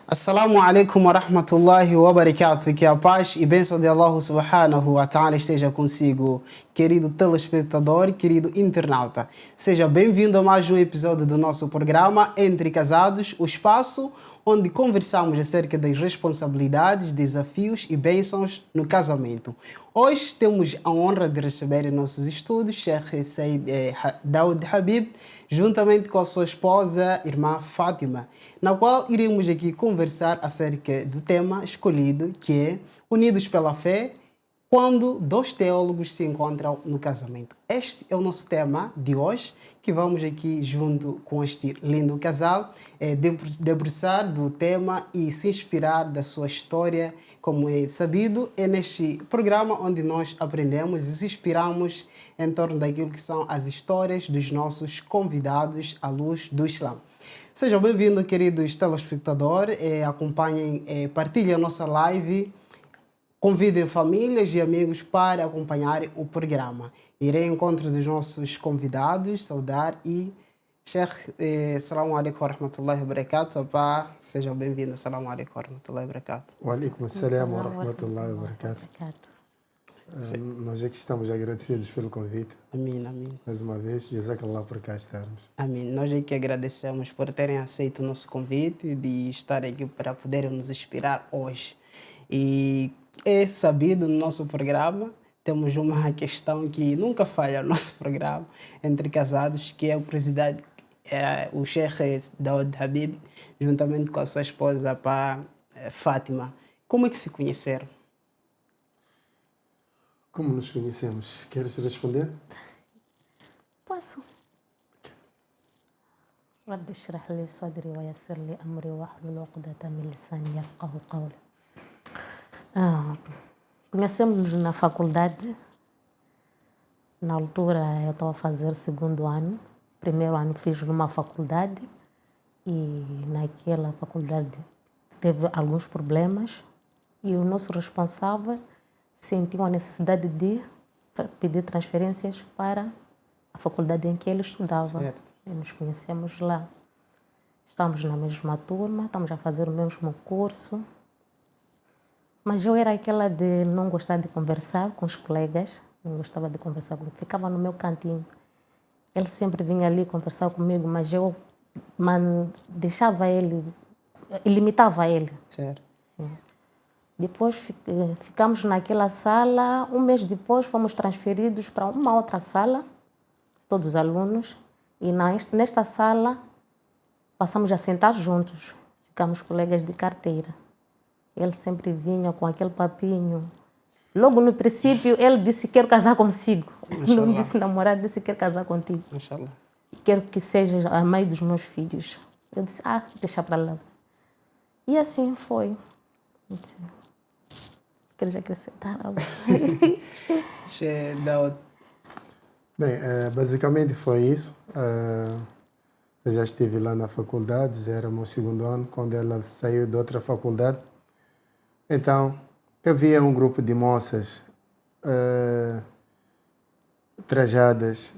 Assalamu alaikum wa rahmatullahi wa barakatuh. Que a paz e bênção de Allah subhanahu wa ta'ala esteja consigo, querido telespectador, querido internauta. Seja bem-vindo a mais um episódio do nosso programa Entre Casados, o espaço onde conversamos acerca das responsabilidades, desafios e bênçãos no casamento. Hoje temos a honra de receber em nossos estudos Sheikh Said Daoud Habib, juntamente com a sua esposa, irmã Fátima, na qual iremos aqui conversar acerca do tema escolhido, que é Unidos pela Fé, quando dois teólogos se encontram no casamento. Este é o nosso tema de hoje, que vamos aqui, junto com este lindo casal, debruçar do tema e se inspirar da sua história. Como é sabido, é neste programa onde nós aprendemos e se inspiramos em torno daquilo que são as histórias dos nossos convidados à luz do Islã. Sejam bem-vindos, queridos telespectadores, acompanhem, partilhem a nossa live. Convidem famílias e amigos para acompanharem o programa. Irei ao encontro dos nossos convidados, saudar e... Sheikh, assalamu alaikum wa rahmatullahi wa barakatuh. Sejam bem-vindos. Assalamu alaikum wa rahmatullahi wa barakatuh. Wa alaikum assalam wa rahmatullahi wa barakatuh. Nós aqui estamos agradecidos pelo convite. Amém, amém. Mais uma vez, jazakallah por cá estarmos. Amém. Nós aqui agradecemos por terem aceito o nosso convite de estar aqui para poderem nos inspirar hoje. E é sabido no nosso programa, temos uma questão que nunca falha no nosso programa, Entre Casados, que é o Sheikh Daoud Habib, juntamente com a sua esposa, Fátima. Como é que se conheceram? Como nos conhecemos? Queres responder? Posso. رب اشرح لي صدري ويسر لي أمري واحلل عقدة من لساني يفقهوا قولي. Conhecemos-nos na faculdade. Na altura eu estava a fazer o segundo ano. Primeiro ano fiz numa faculdade e naquela faculdade teve alguns problemas e o nosso responsável sentiu a necessidade de pedir transferências para a faculdade em que ele estudava. Certo. E nos conhecemos lá. Estamos na mesma turma, estamos a fazer o mesmo curso. Mas eu era aquela de não gostar de conversar com os colegas, não gostava de conversar comigo, ficava no meu cantinho. Ele sempre vinha ali conversar comigo, mas eu deixava ele, limitava ele. Certo. Sim. Depois ficamos naquela sala, um mês depois fomos transferidos para uma outra sala, todos os alunos, e nesta sala passamos a sentar juntos, ficamos colegas de carteira. Ele sempre vinha com aquele papinho. Logo no princípio, ele disse: quero casar consigo. Não disse namorar, disse: quero casar contigo. Mashallah. Quero que seja a mãe dos meus filhos. Eu disse: deixa para lá. E assim foi. Queres acrescentar algo? Sheikh Daoud. Bem, basicamente foi isso. Eu já estive lá na faculdade, já era o meu segundo ano, quando ela saiu de outra faculdade. Então, havia um grupo de moças trajadas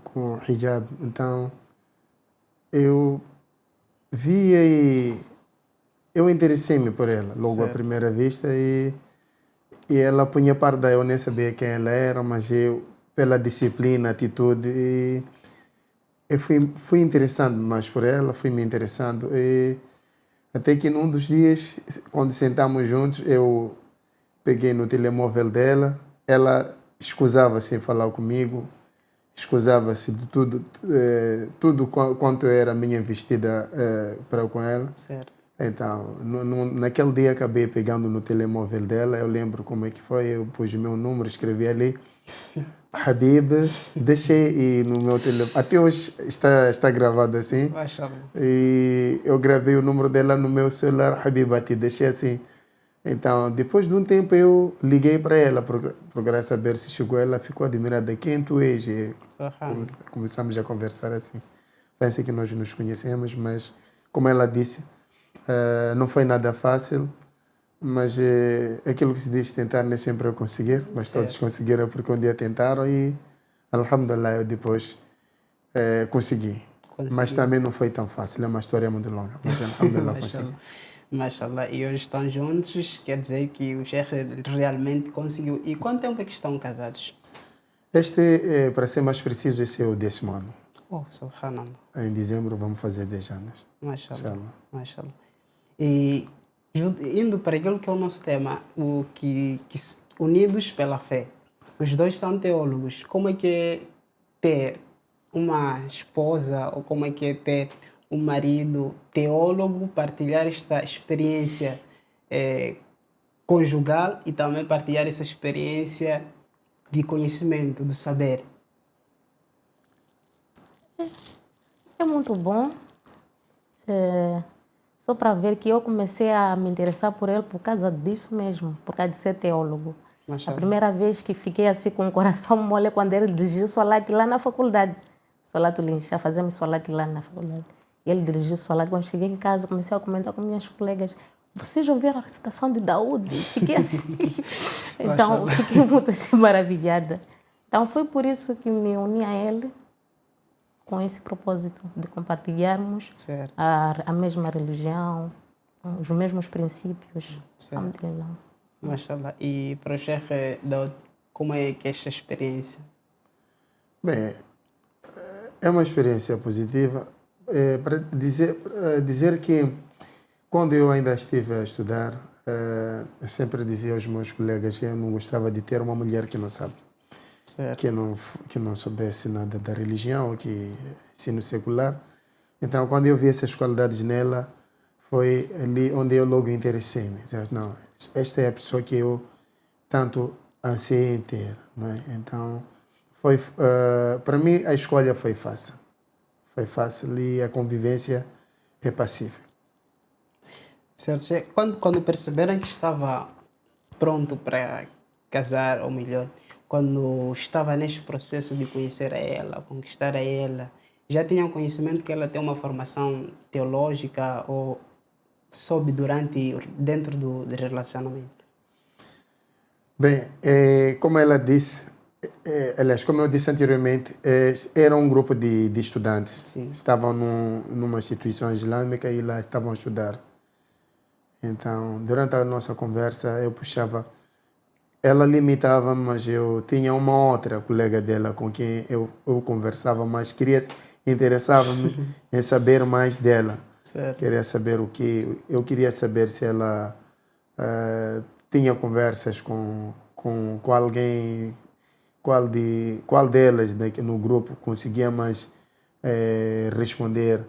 com hijab. Então, eu via e eu interessei-me por ela, logo à primeira vista. E ela punha parda, eu nem sabia quem ela era, mas eu, pela disciplina, atitude, eu fui interessando mais por ela, fui me interessando. Até que num dos dias, quando sentamos juntos, eu peguei no telemóvel dela, ela escusava-se em falar comigo, escusava-se de tudo quanto era a minha vestida para com ela. Certo. Então, naquele dia acabei pegando no telemóvel dela, eu lembro como é que foi, eu pus o meu número, escrevi ali, Habib, deixei no meu telefone, até hoje está gravado assim. Mashallah. E eu gravei o número dela no meu celular, Habibati, deixei assim. Então, depois de um tempo eu liguei para ela, para saber se chegou. Ela ficou admirada, quem tu és? E começamos a conversar assim. Pensei que nós nos conhecemos, mas como ela disse, não foi nada fácil. Mas aquilo que se diz, tentar nem sempre eu conseguir, mas todos conseguiram porque um dia tentaram e, alhamdulillah, eu depois consegui. Mas conseguiu. também não foi tão fácil, é uma história muito longa. Mas alhamdulillah consegui. Mashallah. Mashallah. E hoje estão juntos, quer dizer que o Sheikh realmente conseguiu. E quanto tempo é que estão casados? Este, para ser mais preciso, esse é o 10º ano. Oh, subhanallah. Em dezembro vamos fazer 10 anos. Mashallah. Inshallah. Mashallah. E indo para aquilo que é o nosso tema, unidos pela fé. Os dois são teólogos. Como é que é ter uma esposa ou como é que é ter um marido teólogo, partilhar esta experiência conjugal e também partilhar essa experiência de conhecimento, do saber? É muito bom. Só para ver que eu comecei a me interessar por ele por causa disso mesmo, por causa de ser teólogo. A Mashallah. primeira vez que fiquei assim com o coração mole é quando ele dirigiu Solat lá na faculdade. Solat Lincha, fazemos Solat lá na faculdade. Ele dirigiu Solat. Quando cheguei em casa, comecei a comentar com minhas colegas. Vocês ouviram a recitação de Daúde? Fiquei assim. Então, fiquei muito assim maravilhada. Então, foi por isso que me uni a ele, com esse propósito de compartilharmos Certo. a mesma religião, os mesmos princípios. Certo. Alhamdulillah. Mashallah. E para o Sheikh Daud, como é que é esta experiência? Bem, é uma experiência positiva. Para dizer que quando eu ainda estive a estudar, eu sempre dizia aos meus colegas que eu não gostava de ter uma mulher que não sabe, Certo. que não soubesse nada da religião, que ensino secular. Então, quando eu vi essas qualidades nela, foi ali onde eu logo interessei-me. Não, esta é a pessoa que eu tanto ansiei em ter, não é? Então, foi, para mim, a escolha foi fácil. Foi fácil e a convivência é passível. Certo. Sheikh, quando perceberam que estava pronto para casar, ou melhor, quando estava neste processo de conhecer a ela, conquistar a ela, já tinham conhecimento que ela tem uma formação teológica ou soube dentro do relacionamento? Bem, como ela disse, aliás, como eu disse anteriormente, era um grupo de estudantes. Sim. Estavam numa instituição islâmica e lá estavam a estudar. Então, durante a nossa conversa, eu puxava. Ela limitava, mas eu tinha uma outra colega dela com quem eu conversava, mas interessava-me em saber mais dela. Certo. Queria saber o que. Eu queria saber se ela tinha conversas com alguém, qual delas no grupo conseguia mais responder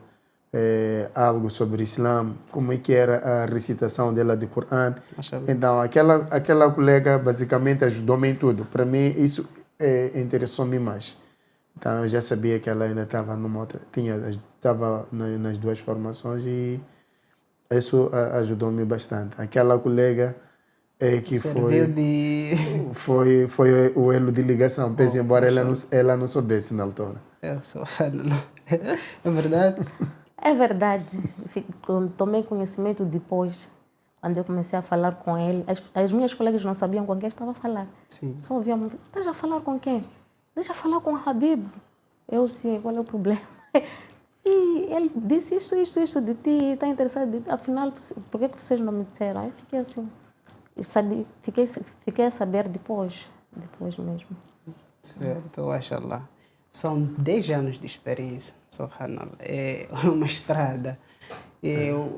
algo sobre o Islã, como é que era a recitação dela de Corão. Mashallah. Então, aquela colega basicamente ajudou-me em tudo. Para mim, isso interessou-me mais. Então, eu já sabia que ela ainda estava estava nas duas formações e isso ajudou-me bastante. Aquela colega que Serviu de... foi o elo de ligação, pese embora ela não soubesse na altura. É verdade? É verdade. Tomei conhecimento depois, quando eu comecei a falar com ele. As minhas colegas não sabiam com quem estava a falar. Sim. Só ouviam, estás a falar com quem? Deixa eu falar com o Habib. Eu, sim, qual é o problema? E ele disse isso de ti, está interessado de ti. Afinal, por que vocês não me disseram? Aí fiquei assim, fiquei a saber depois mesmo. Certo, mashallah. São 10 anos de experiência, subhanallah. É uma estrada.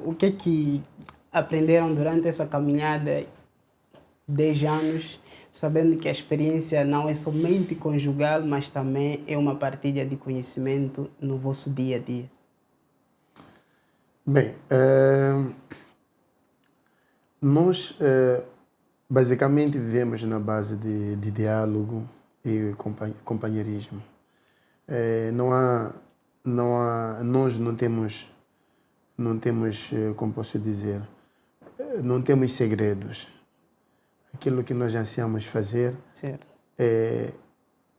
O que é que aprenderam durante essa caminhada, 10 anos, sabendo que a experiência não é somente conjugal, mas também é uma partilha de conhecimento no vosso dia a dia? Bem, nós basicamente vivemos na base de diálogo e companheirismo. Nós não temos, como posso dizer, não temos segredos. Aquilo que nós ansiamos fazer, Certo.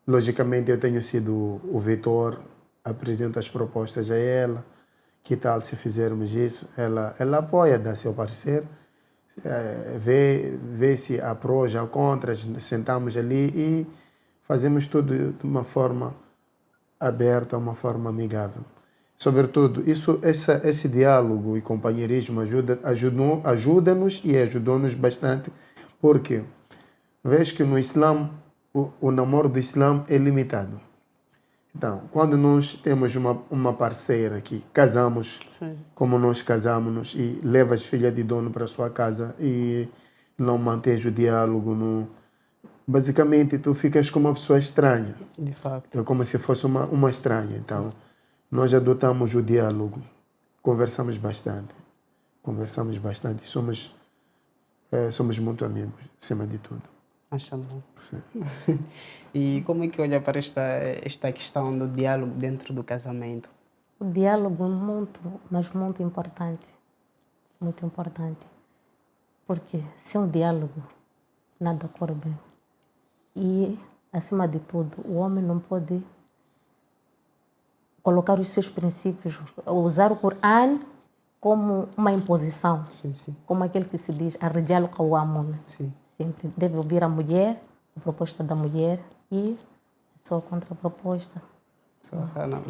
logicamente eu tenho sido o vetor, apresento as propostas a ela, que tal se fizermos isso? Ela apoia, dá seu parecer, vê se há prós, há contras, sentamos ali e fazemos tudo de uma forma aberta, uma forma amigável. Sobretudo, esse diálogo e companheirismo ajuda-nos e ajudou-nos bastante, porque vês que no Islã, o namoro do Islã é limitado. Então, quando nós temos uma parceira que casamos, Sim. como nós casamos, e levas filha de dono para a sua casa e não mantens o diálogo, basicamente tu ficas como uma pessoa estranha. De facto. É como se fosse uma estranha. Então, nós adotamos o diálogo, conversamos bastante e somos muito amigos, acima de tudo. Mashallah. Sim. E como é que olha para esta questão do diálogo dentro do casamento? O diálogo é muito, mas muito importante. Muito importante. Porque sem o diálogo, nada corre bem. E, acima de tudo, o homem não pode colocar os seus princípios, usar o Corão como uma imposição. Sim, sim. Como aquele que se diz, ar-rijal qawwamun. Sim. Sempre deve ouvir a mulher, a proposta da mulher e a sua contraproposta. Subhanallah.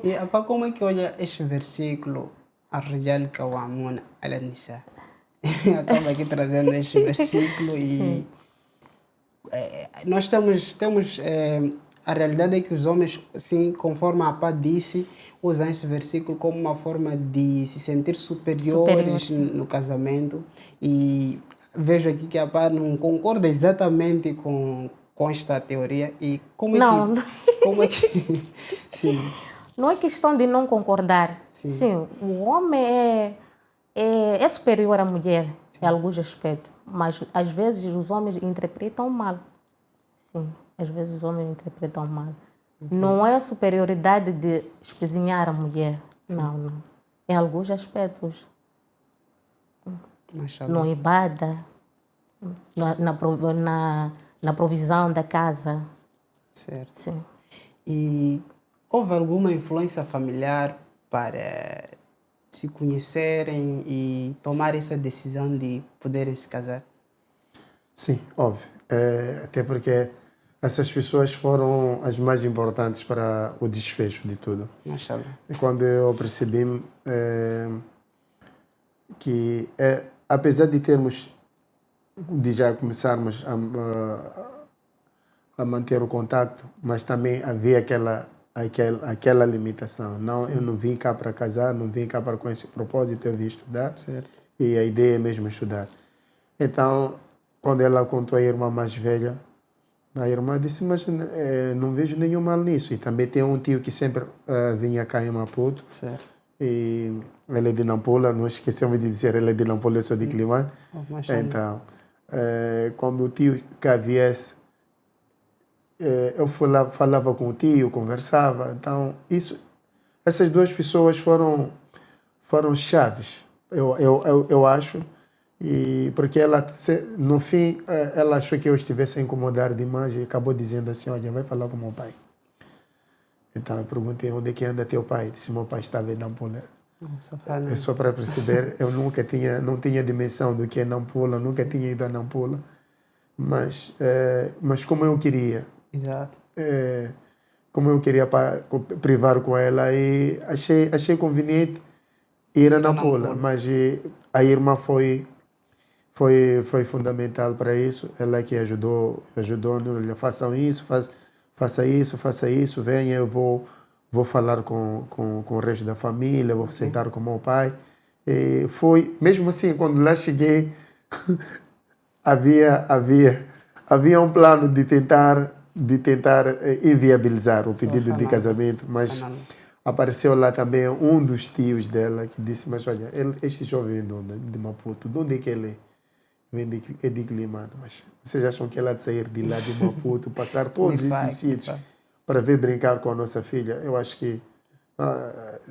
E apa, como é que olha este versículo, ar-rijal qawwamun ala nisa? Acaba aqui trazendo este versículo e nós temos a realidade é que os homens, assim, conforme a Pá disse, usam esse versículo como uma forma de se sentir superiores no casamento. E vejo aqui que a Pá não concorda exatamente com esta teoria. E como é que sim. Não é questão de não concordar. Sim. Sim, o homem é superior à mulher em alguns aspectos, mas às vezes os homens interpretam mal. Sim, às vezes os homens interpretam mal. Não é a superioridade de espezinhar a mulher. Sim. Não. Em alguns aspectos. No ibada, na provisão da casa. Certo. Sim. E houve alguma influência familiar para se conhecerem e tomar essa decisão de poderem se casar? Sim, óbvio. Até porque essas pessoas foram as mais importantes para o desfecho de tudo. Mashallah. E quando eu percebi que, apesar de já começarmos a manter o contato, mas também havia aquela limitação. Não, eu não vim cá para casar, não vim cá para com esse propósito, eu vim estudar. Certo. E a ideia é mesmo estudar. Então, quando ela contou à irmã mais velha, a irmã disse, mas não vejo nenhum mal nisso. E também tem um tio que sempre vinha cá em Maputo. Certo. E ele é de Nampula, não esquecemos de dizer, ele é de Nampula, eu sou de Climane. Então, quando o tio cá viesse, eu falava com o tio, conversava. Então, essas duas pessoas foram chaves, eu acho. E porque ela, no fim, ela achou que eu estivesse a incomodar demais e acabou dizendo assim, olha, vai falar com meu pai. Então eu perguntei, onde é que anda teu pai? Disse, meu pai estava em Nampula. É só para perceber, eu não tinha dimensão do que é Nampula, nunca tinha ido a Nampula. Mas como eu queria. Exato. Como eu queria privar com ela, e achei conveniente ir a Nampula. Mas a irmã foi fundamental para isso. Ela que ajudou-nos, façam isso, faça isso, venha, eu vou falar com o resto da família, vou sentar com meu pai. E mesmo assim, quando lá cheguei, havia um plano de tentar inviabilizar o pedido de casamento, mas apareceu lá também um dos tios dela que disse, mas olha, este jovem de Maputo, de onde é que ele é? É de Climane, mas vocês acham que ela de sair de lá de Maputo, passar todos esses sítios para vir brincar com a nossa filha? Eu acho que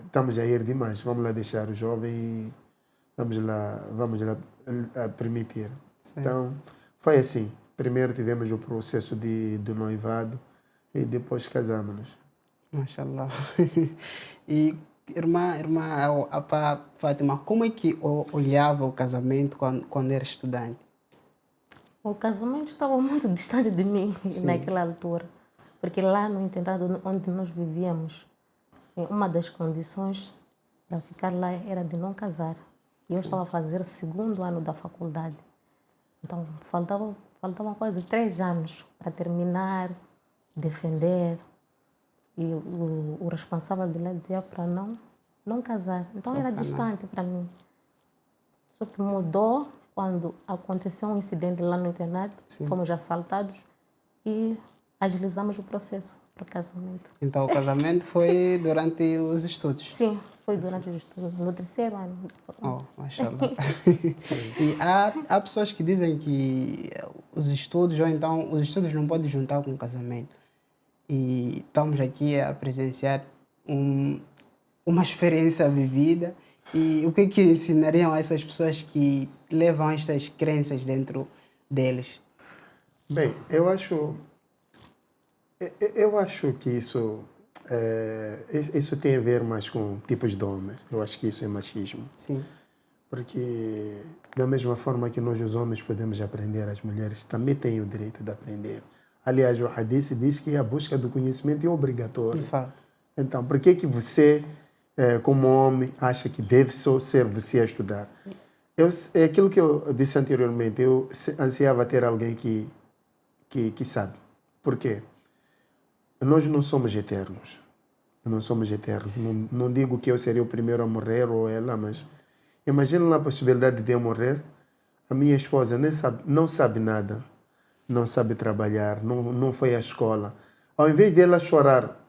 estamos a ir demais. Vamos lá deixar o jovem e vamos lá permitir. Sim. Então, foi assim. Primeiro tivemos o processo do noivado e depois casamos-nos. Mashallah. E irmã Fátima, como é que olhava o casamento quando era estudante? O casamento estava muito distante de mim naquela altura. Porque lá no internado onde nós vivíamos, uma das condições para ficar lá era de não casar. E eu estava a fazer o segundo ano da faculdade. Então, faltava quase 3 anos para terminar, defender. E o responsável de lá dizia para não casar. Então, era distante para mim. Só que mudou quando aconteceu um incidente lá no internato. Sim. Fomos assaltados e agilizamos o processo para o casamento. Então o casamento foi durante os estudos? Sim, foi durante os estudos, no 3º ano. Oh, mashallah. E há pessoas que dizem que os estudos, ou então os estudos não podem juntar com o casamento. E estamos aqui a presenciar uma experiência vivida. E o que ensinariam a essas pessoas que levam estas crenças dentro deles? Bem, eu acho que isso tem a ver mais com tipos de homens. Eu acho que isso é machismo. Sim. Porque da mesma forma que nós os homens podemos aprender, as mulheres também têm o direito de aprender. Aliás, o Hadith diz que a busca do conhecimento é obrigatória. De fato. Então, por que você, como homem, acha que deve só ser você a estudar? É aquilo que eu disse anteriormente, eu ansiava ter alguém que sabe. Por quê? Nós não somos eternos. Não somos eternos. Não digo que eu seria o primeiro a morrer ou ela, mas imagina a possibilidade de eu morrer. A minha esposa não sabe nada, não sabe trabalhar, não foi à escola. Ao invés dela chorar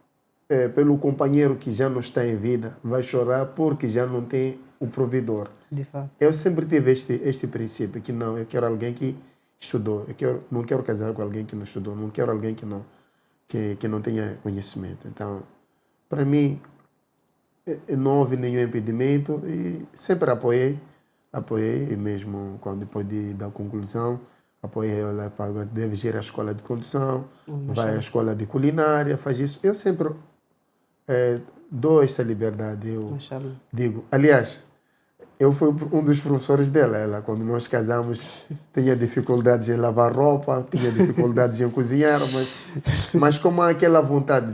pelo companheiro que já não está em vida, vai chorar porque já não tem o provedor. De fato. Eu sempre tive este princípio, que não, eu quero alguém que estudou. Não quero casar com alguém que não estudou, não quero alguém que não tenha conhecimento. Então, para mim, não houve nenhum impedimento e sempre apoiei, e mesmo quando depois da conclusão, apoiei ela para deve ir à escola de condução, vai à escola de culinária, faz isso. Eu sempre dou essa liberdade. Eu digo, aliás, eu fui um dos professores dela. Ela, quando nós casamos, tinha dificuldades em lavar roupa, tinha dificuldades em cozinhar, mas como há aquela vontade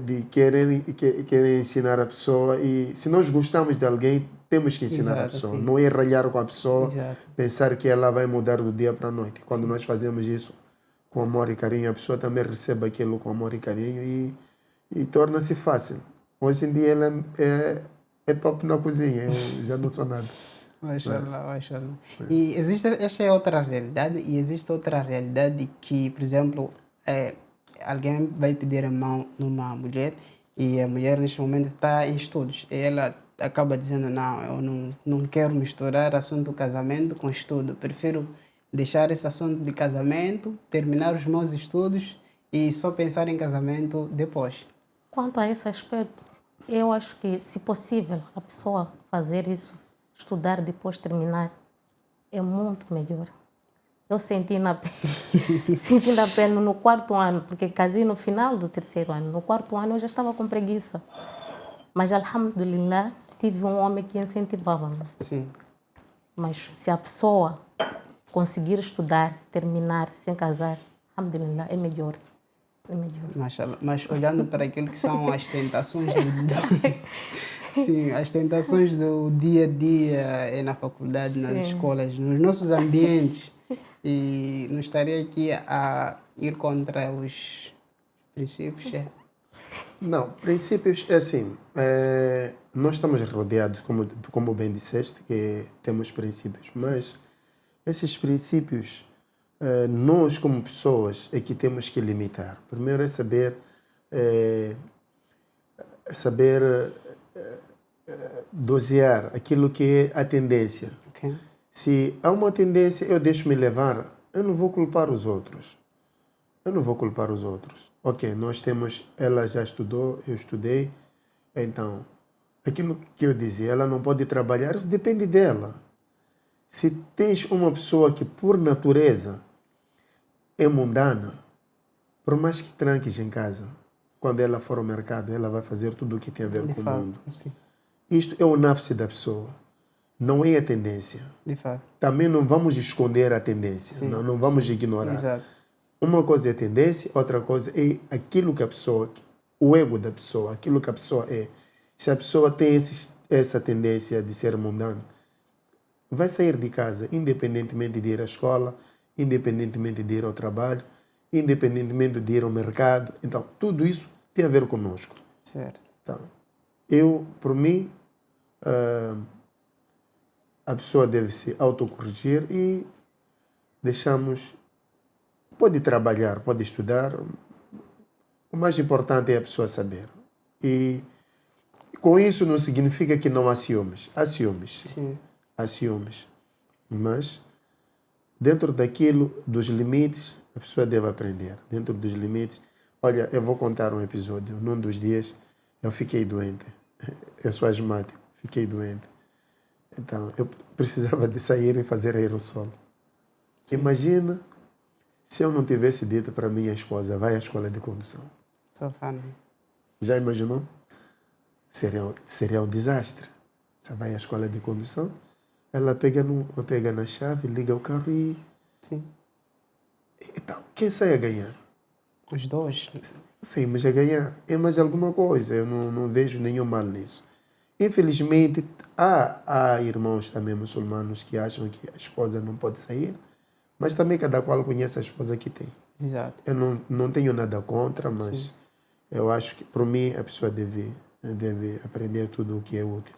de querer ensinar a pessoa, e se nós gostamos de alguém, temos que ensinar a pessoa. Não é ralhar com a pessoa, pensar que ela vai mudar do dia para a noite. Quando nós fazemos isso com amor e carinho, a pessoa também recebe aquilo com amor e carinho e torna-se fácil. Hoje em dia ela é top na cozinha, eu já não sou nada. Mashallah. E esta é outra realidade, e existe outra realidade que, por exemplo, alguém vai pedir a mão numa mulher e a mulher neste momento está em estudos. E ela acaba dizendo, não, eu não quero misturar assunto do casamento com estudo. Prefiro deixar esse assunto de casamento, terminar os meus estudos e só pensar em casamento depois. Quanto a esse aspecto, eu acho que, se possível, a pessoa fazer isso, estudar depois terminar, é muito melhor. Eu senti na pele no 4º ano, porque casei no final do 3º ano. No 4º ano eu já estava com preguiça. Mas, alhamdulillah, tive um homem que incentivava-me. Sim. Mas se a pessoa conseguir estudar, terminar, sem casar, alhamdulillah, é melhor. Mas olhando para aquilo que são as tentações as tentações do dia a dia na faculdade, nas escolas, nos nossos ambientes, e não estaria aqui a ir contra os princípios? Não, princípios é assim, nós estamos rodeados, como bem disseste, que temos princípios, mas esses princípios nós como pessoas é que temos que limitar. Primeiro é saber dosear aquilo que é a tendência. Okay. Se há uma tendência, eu deixo-me levar, eu não vou culpar os outros. Ok, ela já estudou, eu estudei, então, aquilo que eu dizia, ela não pode trabalhar, isso depende dela. Se tens uma pessoa que, por natureza, é mundana, por mais que tranques em casa, quando ela for ao mercado, ela vai fazer tudo o que tem a ver com o mundo. Sim. Isto é o nafse da pessoa, não é a tendência. De fato. Também não vamos esconder a tendência, não vamos ignorar. Exato. Uma coisa é a tendência, outra coisa é aquilo que a pessoa, o ego da pessoa, aquilo que a pessoa é. Se a pessoa tem essa tendência de ser mundana, vai sair de casa, independentemente de ir à escola, independentemente de ir ao trabalho, independentemente de ir ao mercado. Então, tudo isso tem a ver conosco. Certo. Então, por mim, a pessoa deve se autocorrigir e deixamos. Pode trabalhar, pode estudar. O mais importante é a pessoa saber. E com isso não significa que não há ciúmes. Há ciúmes, sim. Sim. Há ciúmes. Mas, dentro daquilo, dos limites, a pessoa deve aprender. Dentro dos limites. Olha, eu vou contar um episódio. Num dos dias, eu fiquei doente. Eu sou asmático, fiquei doente. Então, eu precisava de sair e fazer aerossol. Sim. Imagina se eu não tivesse dito para minha esposa, vai à escola de condução. Já imaginou? Seria um desastre. Você vai à escola de condução, ela pega na chave, liga o carro e... Sim. Então, quem sai a ganhar? Os dois. Sim, mas a ganhar é mais alguma coisa. Eu não vejo nenhum mal nisso. Infelizmente, há irmãos também muçulmanos que acham que a esposa não pode sair, mas também cada qual conhece a esposa que tem. Exato. Eu não tenho nada contra, mas sim, eu acho que, para mim, a pessoa deve aprender tudo o que é útil.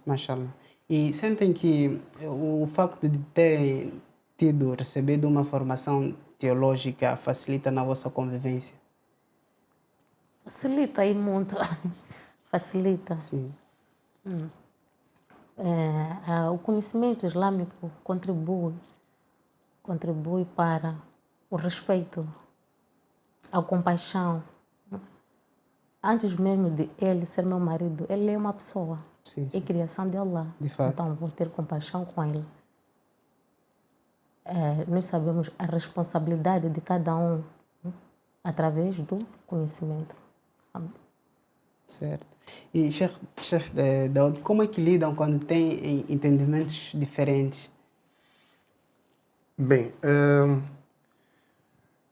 Mashallah. E sentem que o facto de terem recebido uma formação teológica facilita na vossa convivência? Facilita aí muito. Facilita. Sim. O conhecimento islâmico contribui para o respeito, a compaixão. Antes mesmo de ele ser meu marido, ele é uma pessoa. Sim, É criação de Allah. De fato. Então, vou ter compaixão com ele. Nós sabemos a responsabilidade de cada um através do conhecimento. Certo. E, Sheikh Daoud, como é que lidam quando têm entendimentos diferentes? Bem,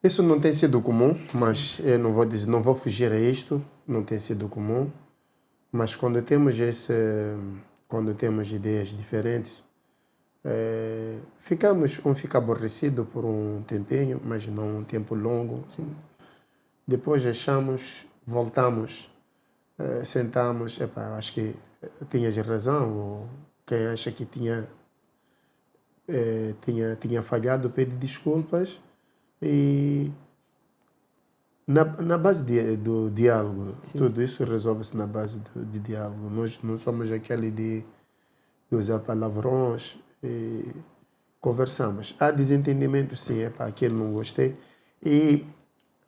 isso não tem sido comum, mas eu não vou fugir a isto, não tem sido comum. Mas quando temos ideias diferentes, fica aborrecido por um tempinho, mas não um tempo longo. Sim. Depois voltamos, sentamos, acho que tinhas razão, ou quem acha que tinha falhado pede desculpas e na base do diálogo. Sim. Tudo isso resolve-se na base de diálogo. Nós não somos aquele de usar palavrões e conversamos. Há desentendimento, sim, aquele não gostei. E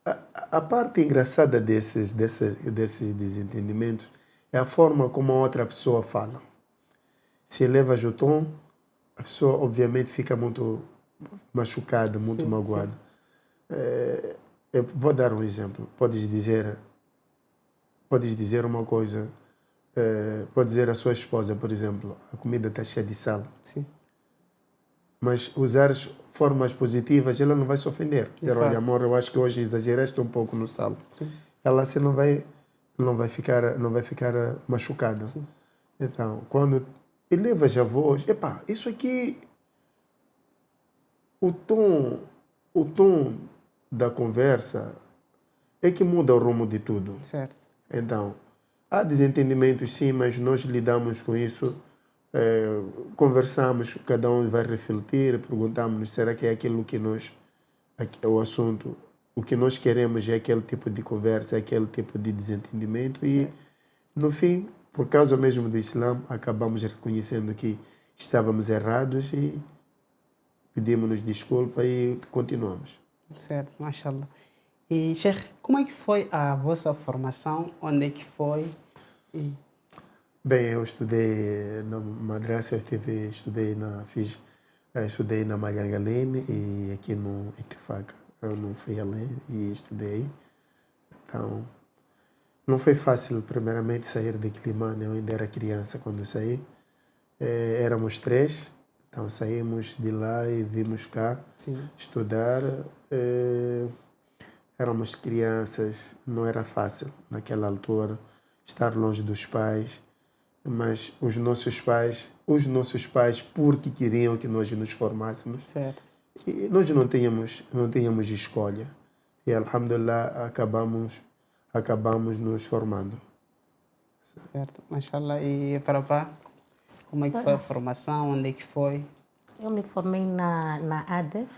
a parte engraçada desses desentendimentos é a forma como a outra pessoa fala. Se elevas o tom, a pessoa obviamente fica muito machucada, muito magoada. Eu vou dar um exemplo. Podes dizer uma coisa, pode dizer à sua esposa, por exemplo, a comida está cheia de sal. Sim. Mas usares formas positivas, ela não vai se ofender. Dizer, olha, amor, eu acho que hoje exageraste um pouco no sal. Sim. Ela assim não vai ficar machucada. Sim. Então, quando elevas a voz, isso aqui, o tom da conversa é que muda o rumo de tudo. Certo. Então, há desentendimentos sim, mas nós lidamos com isso, conversamos, cada um vai refletir, perguntamos, será que é aquilo que o assunto, o que nós queremos é aquele tipo de conversa, aquele tipo de desentendimento e, no fim, por causa mesmo do Islã, acabamos reconhecendo que estávamos errados e pedimos-nos desculpa e continuamos. Certo, mashallah. E, Sheikh, como é que foi a vossa formação? Onde é que foi? Bem, eu estudei na madrasa, estudei na Magangalene e aqui no Itefaka. Eu não fui além e estudei. Então, não foi fácil, primeiramente, sair de Quilimane. Eu ainda era criança quando saí. Éramos 3, então saímos de lá e vimos cá estudar. éramos crianças, não era fácil naquela altura estar longe dos pais, mas os nossos pais, porque queriam que nós nos formássemos, Certo. e nós não tínhamos escolha. E, alhamdulillah, acabamos nos formando. Certo. Mashallah. E para pá, como é que foi a formação? Onde é que foi? Eu me formei na ADEF,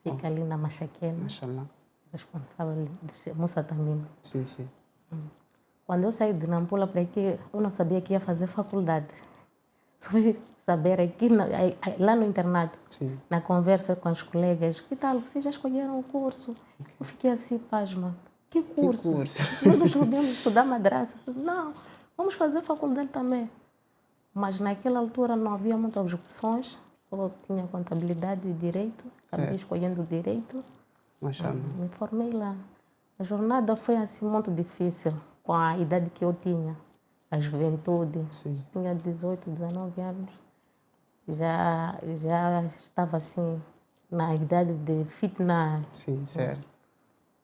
fica ali na Machaquena, Mashallah. responsável de Musa Tamim. Sim, sim. Quando eu saí de Nampula para aqui, eu não sabia que ia fazer faculdade. Só fui saber aqui, lá no internato, Sim. na conversa com os colegas, que tal, vocês já escolheram o curso? Eu fiquei assim, pasma. Que curso? curso? Nós podemos estudar madraça. Não, vamos fazer faculdade também. Mas naquela altura não havia muitas opções, só tinha contabilidade e direito, acabei Certo. escolhendo direito. Mashallah. Me formei lá. A jornada foi assim muito difícil, com a idade que eu tinha, a juventude. Sim. Tinha 18, 19 anos. Já estava assim na idade de fitness Sim, certo.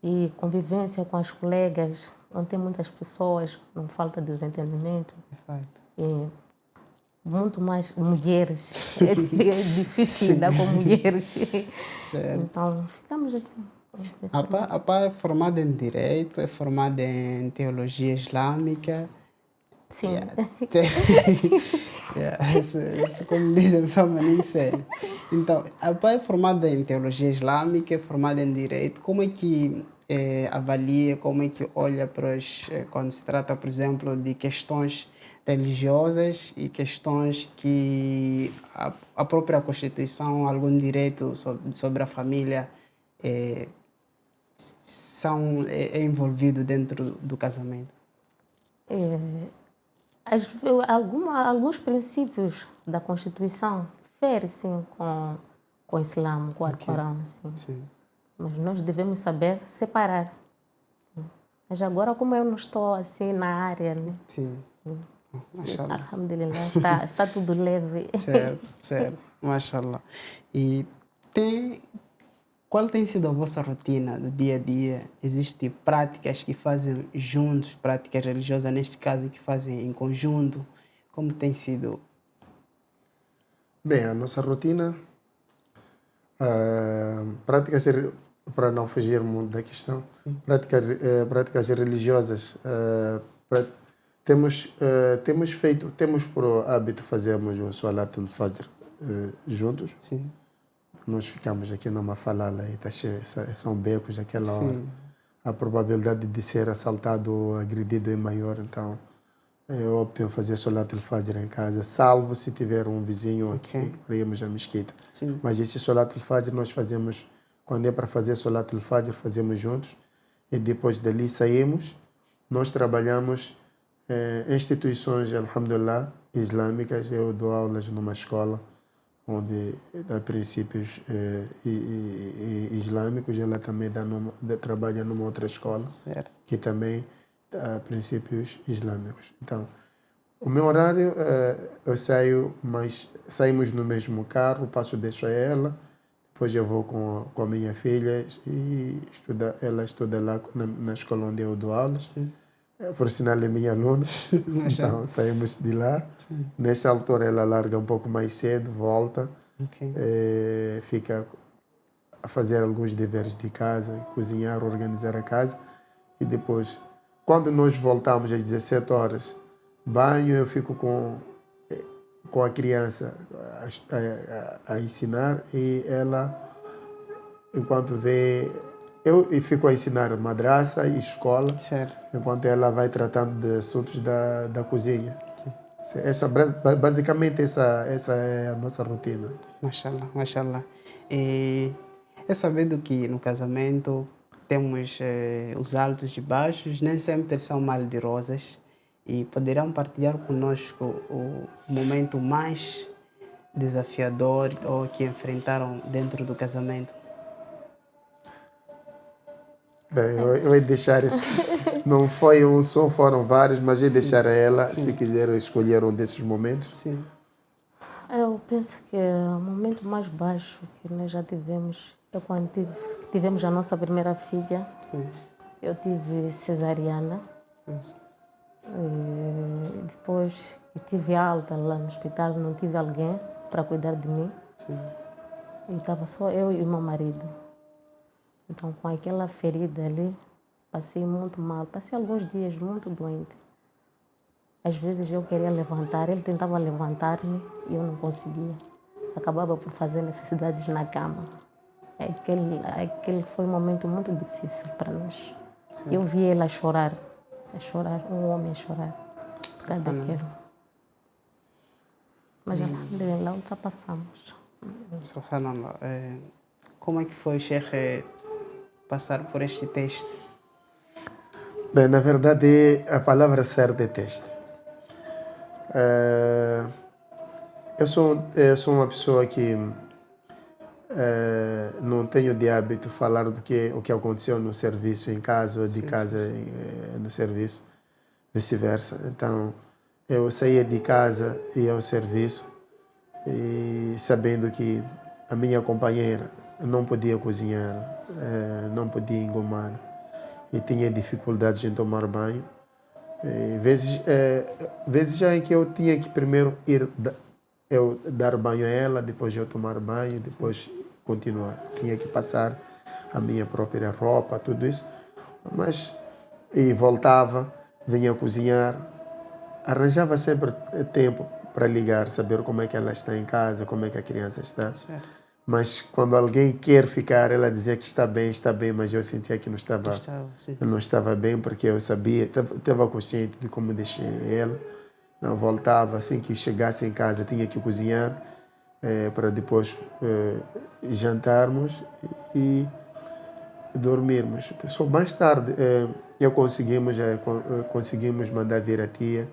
e convivência com as colegas. Não tem muitas pessoas, não falta desentendimento. Perfeito. E muito mais mulheres. É difícil lidar com mulheres. Certo. Então, ficamos assim. A pá é formada em Direito, é formada em Teologia Islâmica. Sim. Isso como dizem, só maninho sério. Então, a pá é formada em Teologia Islâmica, é formada em Direito. Como é que avalia, como é que olha para os, quando se trata, por exemplo, de questões religiosas e questões que a própria Constituição, algum direito sobre a família é envolvido dentro do casamento? Alguns princípios da Constituição ferem sim com o Islã, com o Alcorão, sim. Sim. Mas nós devemos saber separar. Sim. Mas agora, como eu não estou assim na área, né? Sim. Mashallah. Alhamdulillah, está tudo leve. Certo, certo. Mashallah. E qual tem sido a vossa rotina do dia a dia? Existem práticas que fazem juntos, práticas religiosas, neste caso, que fazem em conjunto? Como tem sido? Bem, a nossa rotina, práticas, para não fugirmos da questão, práticas religiosas, temos por hábito fazermos o Salat al-Fajr juntos. Sim. Nós ficamos aqui numa falala e tá cheio, são becos aquela hora. Sim. A probabilidade de ser assaltado ou agredido é maior, então eu opto em fazer Salat al-Fajr em casa, salvo se tiver um vizinho aqui para irmos à mesquita. Sim. Mas esse Salat al-Fajr nós fazemos, quando é para fazer Salat al-Fajr, fazemos juntos e depois dali saímos. Nós trabalhamos em instituições, alhamdulillah, islâmicas. Eu dou aulas numa escola onde dá princípios islâmicos. Ela também trabalha numa outra escola, Certo. que também dá princípios islâmicos. Então, o meu horário, eu saio, mas saímos no mesmo carro, deixo a ela, depois eu vou com a minha filha e ela estuda lá na escola onde eu dou aulas. Sim. Por sinal, é minha aluna, então saímos de lá. Sim. Nesta altura ela larga um pouco mais cedo, volta, fica a fazer alguns deveres de casa, cozinhar, organizar a casa e depois, quando nós voltamos às 17 horas, banho, eu fico com a criança a ensinar e ela, enquanto vê... Eu fico a ensinar madraça e escola, certo, enquanto ela vai tratando de assuntos da cozinha. Sim. Basicamente, essa é a nossa rotina. Mashallah, mashallah. É sabido que no casamento temos os altos e baixos, nem sempre são mal de rosas. E poderão partilhar conosco o momento mais desafiador ou que enfrentaram dentro do casamento? Bem, eu ia deixar isso. Não foi um só, foram vários, mas eu ia deixar a ela, se quiser escolher um desses momentos. Sim. Eu penso que o momento mais baixo que nós já tivemos é quando tive tivemos a nossa primeira filha. Sim. Eu tive cesariana. Isso. Depois que tive alta lá no hospital, não tive alguém para cuidar de mim. Sim. E estava só eu e o meu marido. Então, com aquela ferida ali, passei muito mal. Passei alguns dias muito doente. Às vezes eu queria levantar, ele tentava levantar-me e eu não conseguia. Acabava por fazer necessidades na cama. Aquele foi um momento muito difícil para nós. Sim. Eu vi ele a chorar, um homem a chorar. Cada daquilo. Mas lá ultrapassamos. Subhanallah. Como é que foi, Sheikh, passar por este teste? Bem, na verdade, a palavra certa é teste. Eu sou uma pessoa que não tenho de hábito falar o que aconteceu no serviço em casa ou de casa no serviço, vice-versa. Então, eu saía de casa e ia ao serviço e sabendo que a minha companheira não podia cozinhar, não podia engomar e tinha dificuldades em tomar banho. Vezes já em que eu tinha que primeiro eu dar banho a ela, depois eu tomar banho, depois continuar. Tinha que passar a minha própria roupa, tudo isso. Mas, e voltava, vinha cozinhar, arranjava sempre tempo para ligar, saber como é que ela está em casa, como é que a criança está. Certo. Mas quando alguém quer ficar, ela dizia que está bem, mas eu sentia que não estava bem, porque eu sabia, estava consciente de como deixei ela. Não voltava, assim que chegasse em casa, tinha que cozinhar para depois jantarmos e dormirmos. Só mais tarde conseguimos mandar vir a tia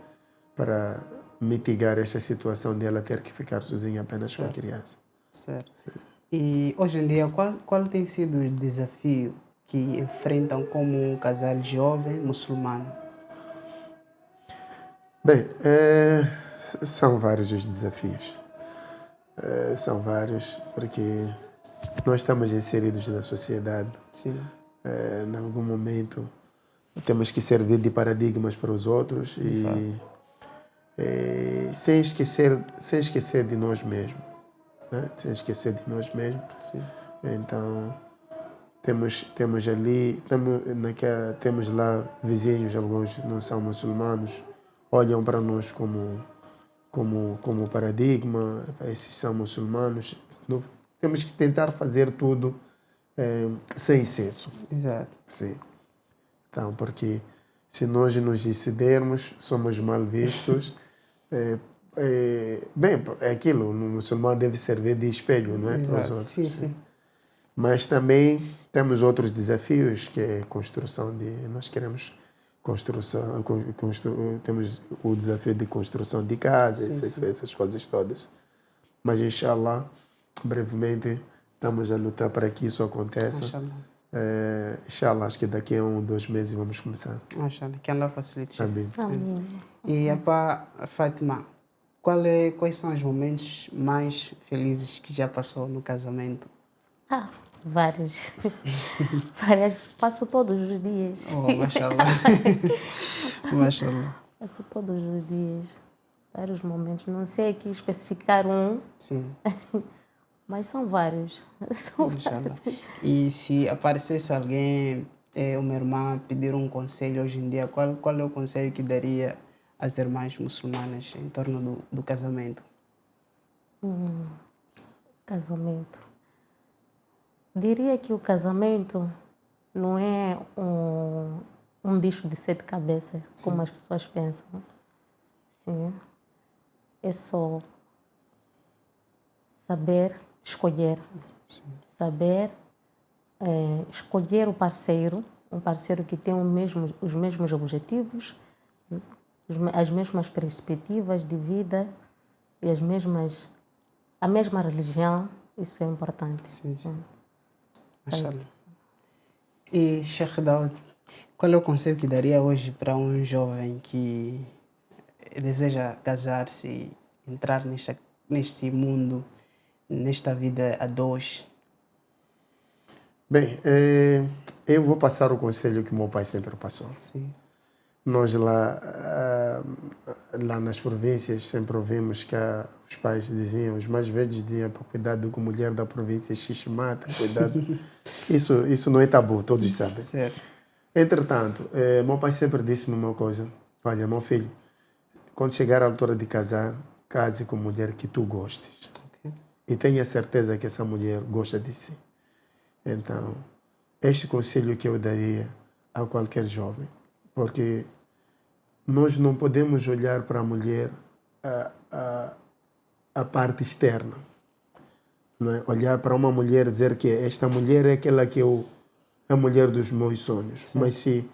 para mitigar esta situação de ela ter que ficar sozinha apenas com a criança. Certo. E hoje em dia, qual tem sido o desafio que enfrentam como um casal jovem muçulmano? Bem, são vários os desafios. São vários, porque nós estamos inseridos na sociedade. Sim. Em algum momento temos que servir de paradigmas para os outros sem esquecer de nós mesmos. Né? Sem esquecer de nós mesmos. Sim. Então, temos lá vizinhos, alguns não são muçulmanos, olham para nós como paradigma, esses são muçulmanos. Temos que tentar fazer tudo sem excesso. Exato. Sim. Então, porque se nós nos excedermos, somos mal vistos. Bem, é aquilo, o muçulmano deve servir de espelho, não é? Exato. Para os outros. Sim. Mas também temos outros desafios, que é nós queremos temos o desafio de construção de casas, essas coisas todas. Mas, inshallah, brevemente estamos a lutar para que isso aconteça. Inshallah, acho que daqui a 1 ou 2 meses vamos começar. Inshallah, que Allah facilite. Amém. E para Fátima, quais são os momentos mais felizes que já passou no casamento? Vários. Passo todos os dias. Oh, mashallah. Mashallah. Passo todos os dias. Vários momentos. Não sei aqui especificar um. Sim. Mas são vários. Vários. E se aparecesse alguém, uma irmã, pedir um conselho hoje em dia, qual é o conselho que daria às irmãs muçulmanas em torno do casamento? Casamento. Diria que o casamento não é um bicho de 7 cabeças, como as pessoas pensam. Sim. É só saber escolher. Sim. Saber escolher o parceiro, um parceiro que tem os mesmos objetivos, as mesmas perspectivas de vida e a mesma religião. Isso é importante. Sim. E, Sheikh Daoud, qual é o conselho que daria hoje para um jovem que deseja casar-se e entrar neste mundo, nesta vida a dois? Bem, eu vou passar o conselho que meu pai sempre passou. Sim. Nós lá nas províncias sempre ouvimos que os pais diziam, os mais velhos diziam para cuidado com a mulher da província xixi-mata, cuidado. Isso não é tabu, todos sabem. Certo. Entretanto, meu pai sempre disse-me uma coisa. Olha, meu filho, quando chegar a altura de casar, case com a mulher que tu gostes. Ok. E tenha certeza que essa mulher gosta de si. Então, este conselho que eu daria a qualquer jovem, porque nós não podemos olhar para a mulher a parte externa. Não é? Olhar para uma mulher e dizer que esta mulher é aquela que é a mulher dos meus sonhos. Sim. Mas se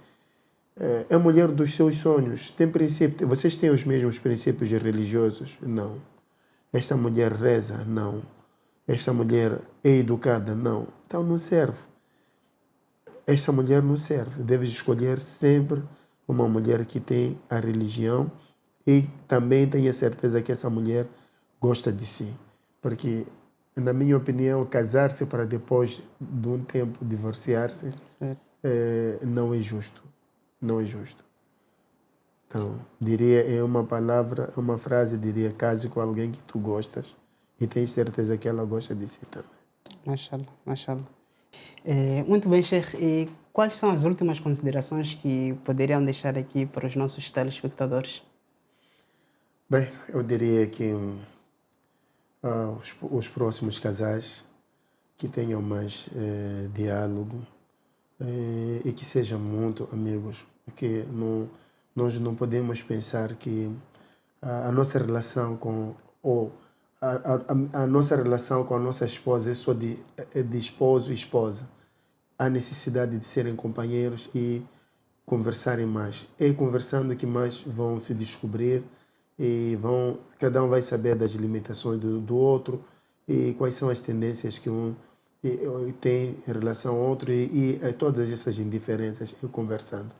é a mulher dos seus sonhos, tem princípio, vocês têm os mesmos princípios religiosos? Não. Esta mulher reza? Não. Esta mulher é educada? Não. Então não serve. Esta mulher não serve. Deves escolher sempre uma mulher que tem a religião e também tenha certeza que essa mulher gosta de si. Porque, na minha opinião, casar-se para depois de um tempo divorciar-se não é justo. Não é justo. Então, diria, uma frase, diria, case com alguém que tu gostas e tens certeza que ela gosta de si também. Mashallah, mashallah. Muito bem, Sheikh. E quais são as últimas considerações que poderiam deixar aqui para os nossos telespectadores? Bem, eu diria que os próximos casais que tenham mais diálogo e que sejam muito amigos, porque nós não podemos pensar que a nossa relação a nossa relação com a nossa esposa é só de esposo e esposa. Há necessidade de serem companheiros e conversarem mais. É conversando que mais vão se descobrir e cada um vai saber das limitações do outro e quais são as tendências que um tem em relação ao outro e todas essas indiferenças e conversando.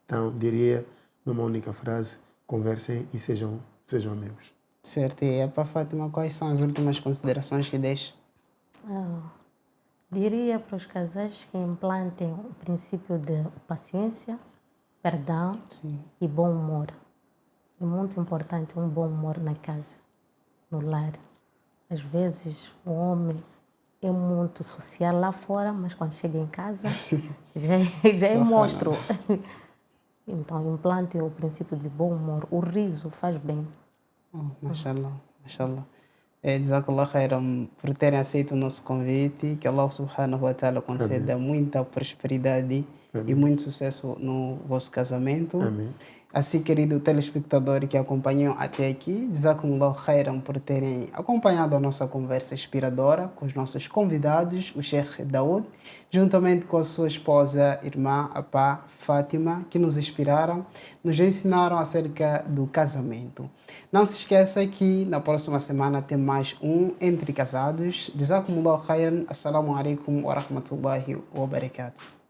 Então, diria numa única frase, conversem e sejam amigos. Certo. E para Fátima, quais são as últimas considerações que deixa? Diria para os casais que implantem o princípio de paciência, perdão e bom humor. É muito importante um bom humor na casa, no lar. Às vezes o homem é muito social lá fora, mas quando chega em casa já é monstro. Então, implantem o princípio de bom humor. O riso faz bem. Mashallah, mashallah. Jazakallah khairan por terem aceito o nosso convite. Que Allah subhanahu wa ta'ala conceda muita prosperidade e muito sucesso no vosso casamento. Amém. Assim, querido telespectador que acompanhou até aqui, Jazakumullah khairan por terem acompanhado a nossa conversa inspiradora com os nossos convidados, o Sheikh Daoud, juntamente com a sua esposa, irmã, apá, Fátima, que nos inspiraram, nos ensinaram acerca do casamento. Não se esqueça que na próxima semana tem mais um Entre Casados. Jazakumullah khairan. Assalamu alaikum wa rahmatullahi wa barakatuh.